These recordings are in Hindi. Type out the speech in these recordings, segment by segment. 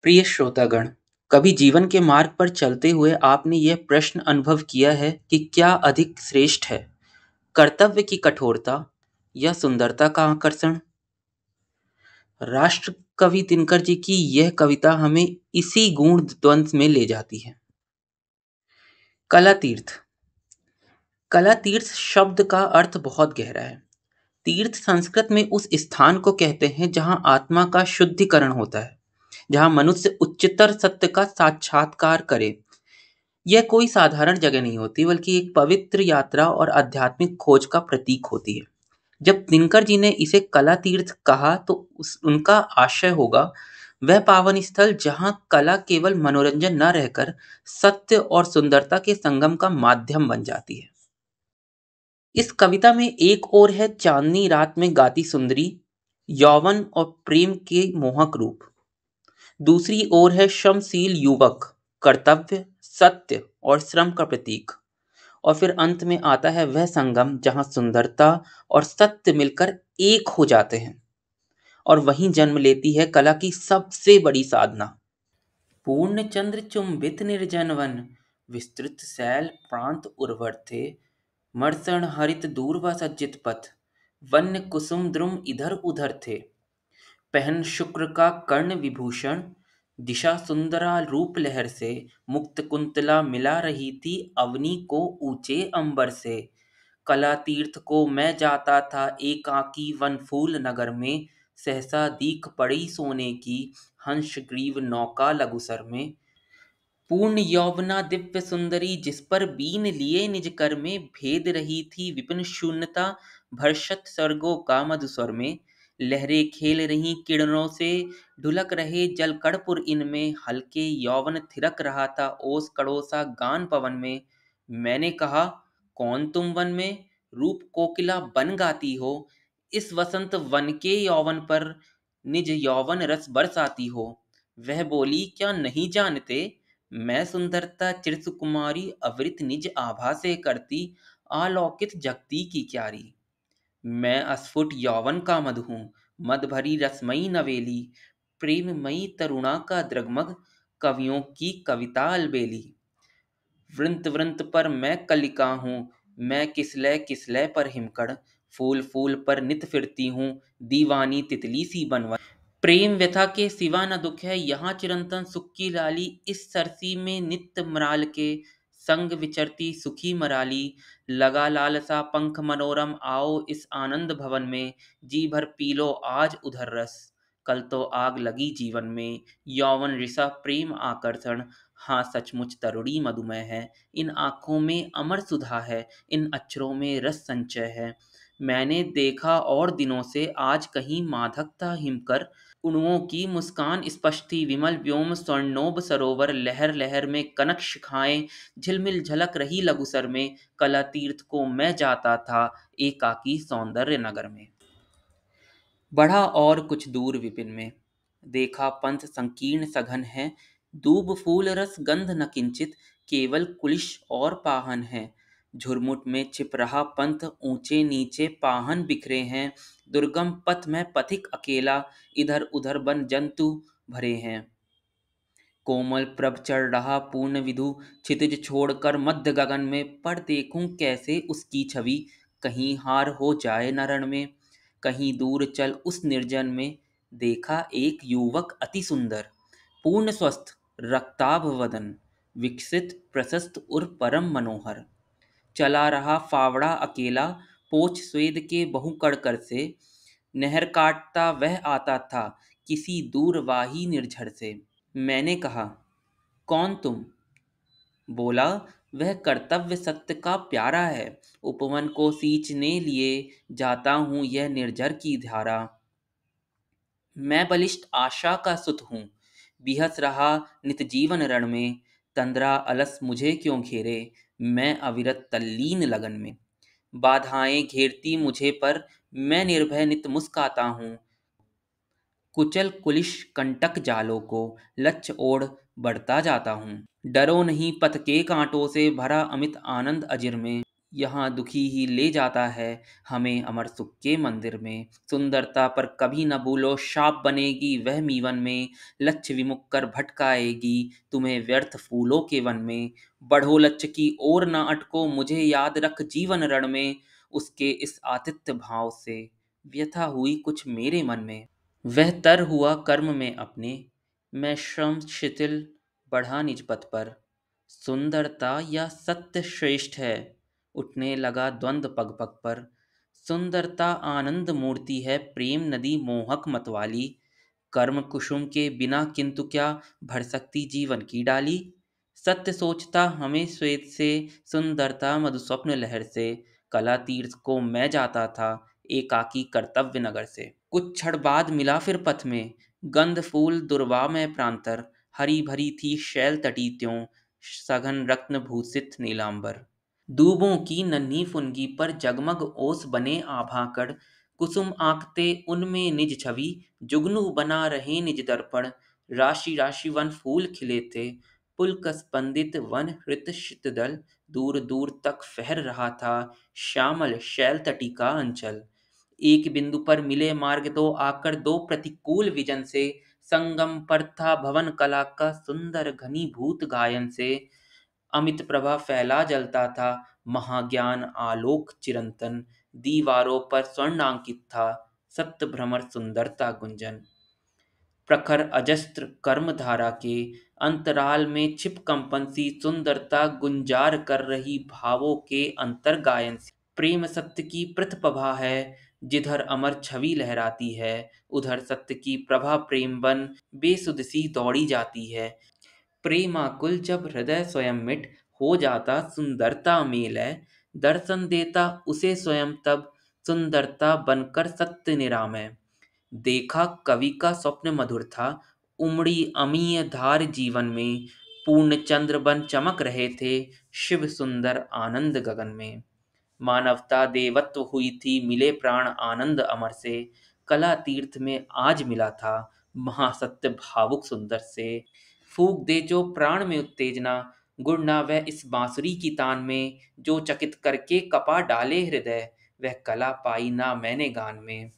प्रिय श्रोतागण, कभी जीवन के मार्ग पर चलते हुए आपने यह प्रश्न अनुभव किया है कि क्या अधिक श्रेष्ठ है, कर्तव्य की कठोरता या सुंदरता का आकर्षण? राष्ट्र कवि दिनकर जी की यह कविता हमें इसी गूढ़ द्वंद्व में ले जाती है। कला तीर्थ। कला तीर्थ शब्द का अर्थ बहुत गहरा है। तीर्थ संस्कृत में उस स्थान को कहते हैं जहाँ आत्मा का शुद्धिकरण होता है, जहाँ मनुष्य उच्चतर सत्य का साक्षात्कार करे। यह कोई साधारण जगह नहीं होती, बल्कि एक पवित्र यात्रा और आध्यात्मिक खोज का प्रतीक होती है। जब दिनकर जी ने इसे कला तीर्थ कहा तो उनका आशय होगा वह पावन स्थल जहाँ कला केवल मनोरंजन न रहकर सत्य और सुंदरता के संगम का माध्यम बन जाती है। इस कविता में एक ओर है चांदनी रात में गाती सुंदरी, यौवन और प्रेम के मोहक रूप। दूसरी ओर है श्रमशील युवक, कर्तव्य, सत्य और श्रम का प्रतीक। और फिर अंत में आता है वह संगम जहां सुंदरता और सत्य मिलकर एक हो जाते हैं, और वहीं जन्म लेती है कला की सबसे बड़ी साधना। पूर्ण चंद्र चुंबित निर्जन वन, विस्तृत शैल प्रांत उर्वर थे। मर्सण हरित दूर्वा सज्जित पथ, वन्य कुसुम द्रुम इधर उधर थे। पहन शुक्र का कर्ण विभूषण, दिशा सुंदरा रूप लहर से। मुक्त कुंतला मिला रही थी अवनी को ऊंचे अंबर से। कला तीर्थ को मैं जाता था एकाकी वन फूल नगर में। सहसा दीख पड़ी सोने की, हंस ग्रीव नौका लघुसर में। पूर्ण यौवना दिव्य सुंदरी, जिस पर बीन लिए निज कर में। भेद रही थी विपिन शून्यता, भरषत सर्गों का मधुस्वर में। लहरें खेल रही किरणों से, ढुलक रहे जल कड़पुर इनमें। हल्के यौवन थिरक रहा था ओस कड़ोसा गान पवन में। मैंने कहा, कौन तुम वन में रूप कोकिला बन गाती हो। इस वसंत वन के यौवन पर निज यौवन रस बरसाती हो। वह बोली, क्या नहीं जानते, मैं सुंदरता चिरसुकुमारी। अवृत निज आभा से करती, आलोकित जगती की क्यारी। मैं अस्फुट यौवन का मधु हूँ, मद भरी रसमयी नवेली। प्रेममयी तरुणा का द्रगमग, कवियों की कविता अलबेली। वृंत वृंत पर मैं कलिका हूँ, मैं किसलय किसलय पर हिमकड़। फूल फूल पर नित फिरती हूँ, दीवानी तितली सी बनवन। प्रेम व्यथा के सिवा न दुख है, यहाँ चिरंतन सुख की लाली। इस सरसी में नित्य मराल के, संग विचरती सुखी मराली। लगा लालसा पंख मनोरम, आओ इस आनंद भवन में। जी भर पी लो आज उधर रस, कल तो आग लगी जीवन में। यौवन रिसा प्रेम आकर्षण, हाँ सचमुच तरुणी मधुमेह है। इन आँखों में अमर सुधा है, इन अक्षरों में रस संचय है। मैंने देखा और दिनों से, आज कहीं माधकता हिमकर। उड़ुओं की मुस्कान स्पष्ट थी, विमल व्योम स्वर्णोब सरोवर। लहर लहर में कनक शिखाएं, झिलमिल झलक रही लघुसर में। कला तीर्थ को मैं जाता था एकाकी सौंदर्य नगर में। बढ़ा और कुछ दूर विपिन में, देखा पंथ संकीर्ण सघन है। दूब फूल रस गंध न किंचित, केवल कुलिश और पाहन है। झुरमुट में छिप रहा पंथ, ऊंचे नीचे पाहन बिखरे हैं। दुर्गम पथ में पथिक अकेला, इधर उधर बन जंतु भरे हैं। कोमल प्रभ चढ़ रहा पूर्ण विधु, क्षितिज छोड़कर मध्य गगन में। पर देखूं कैसे उसकी छवि, कहीं हार हो जाए न रण में। कहीं दूर चल उस निर्जन में, देखा एक युवक अति सुंदर। पूर्ण स्वस्थ रक्ताभ वदन, विकसित प्रशस्त और परम मनोहर। चला रहा फावड़ा अकेला, पोछ स्वेद के बहु कड़कर से। नहर काटता वह आता था, किसी दूरवाही निर्झर से। मैंने कहा, कौन तुम। बोला, वह कर्तव्य सत्य का प्यारा है। उपवन को सींचने लिए जाता हूँ यह निर्झर की धारा। मैं बलिष्ठ आशा का सुत हूँ, बिहस रहा नित जीवन रण में। तंद्रा अलस मुझे क्यों घेरे, मैं अविरत तल्लीन लगन में। बाधाएं घेरती मुझे पर, मैं निर्भय नित मुस्काता हूँ। कुचल कुलिश कंटक जालों को, लक्ष्य ओढ़ बढ़ता जाता हूँ। डरो नहीं पथ के कांटों से, भरा अमित आनंद अजिर में। यहाँ दुखी ही ले जाता है हमें अमर सुख के मंदिर में। सुंदरता पर कभी न भूलो, शाप बनेगी वह मीवन में। लक्ष्य विमुख कर भटकाएगी तुम्हें व्यर्थ फूलों के वन में। बढ़ो लक्ष्य की ओर न अटको, मुझे याद रख जीवन रण में। उसके इस आतिथ्य भाव से व्यथा हुई कुछ मेरे मन में। वह तर हुआ कर्म में अपने, मैं श्रम शिथिल बढ़ा निज पथ पर। सुंदरता या सत्य श्रेष्ठ है, उठने लगा द्वंद्व पग पग पर। सुंदरता आनंद मूर्ति है, प्रेम नदी मोहक मतवाली। कर्म कुसुम के बिना किंतु क्या, भर सकती जीवन की डाली। सत्य सोचता हमें श्वेत से, सुंदरता मधुस्वप्न लहर से। कला तीर्थ को मैं जाता था, एकाकी कर्तव्य नगर से। कुछ क्षण बाद मिला फिर पथ में, गंध फूल दुर्वा में प्रांतर। हरी भरी थी शैल तटी त्यों, सघन रत्न भूषित नीलांबर। दूबों की नन्ही फुनगी पर जगमग ओस बने आभाकड़। कुसुम आंकते उनमें निज छवि, जुगनू बना रहे निज दर्पण। राशि राशि वन फूल खिले थे, पुलक स्पंदित वन हृत शीतदल। दूर दूर तक फहर रहा था, श्यामल शैल तटी का अंचल। एक बिंदु पर मिले मार्ग दो, आकर दो प्रतिकूल विजन से। संगम पर था भवन कला का, सुंदर घनीभूत गायन से। अमित प्रभा फैला जलता था, महाज्ञान आलोक चिरंतन। दीवारों पर स्वर्णांकित था, सप्त भ्रमर सुंदरता गुंजन। प्रखर अजस्त्र कर्म धारा के अंतराल में छिप कंपन सी, सुंदरता गुंजार कर रही भावों के अंतर गायन सी। प्रेम सत्य की प्रतिप्रभा है, जिधर अमर छवि लहराती है। उधर सत्य की प्रभा प्रेम बन बेसुध सी दौड़ी जाती है। प्रेमाकुल जब हृदय स्वयं मिट, हो जाता सुंदरता मेलय। दर्शन देता उसे स्वयं तब, सुंदरता बनकर सत्य निरामय। देखा कवि का स्वप्न मधुर था, उमड़ी अमीय धार जीवन में। पूर्ण चंद्र बन चमक रहे थे, शिव सुंदर आनंद गगन में। मानवता देवत्व हुई थी, मिले प्राण आनंद अमर से। कला तीर्थ में आज मिला था, महासत्य भावुक सुंदर से। फूंक दे जो प्राण में उत्तेजना, गुण ना वह इस बांसुरी की तान में। जो चकित करके कपा डाले हृदय, वह कला पाई ना मैंने गान में।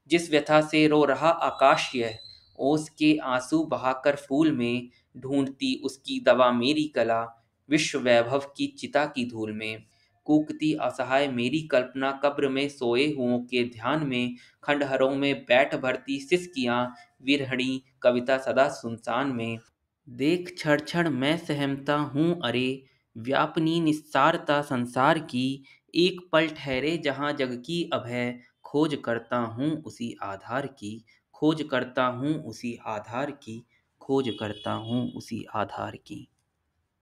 जिस व्यथा से रो रहा आकाश यह, ओस के आंसू बहाकर फूल में। ढूंढती उसकी दवा मेरी कला, विश्व वैभव की चिता की धूल में। कूकती असहाय मेरी कल्पना, कब्र में सोए हुओं के ध्यान में। खंडहरों में बैठ भरती सिसकियां, विरहणी कविता सदा सुनसान में। देख क्षण क्षण मैं सहमता हूँ अरे, व्यापनी निस्सारता संसार की। एक पल ठहरे जहाँ जग की अभय, खोज करता हूँ उसी आधार की। खोज करता हूँ उसी आधार की, खोज करता हूँ उसी आधार की।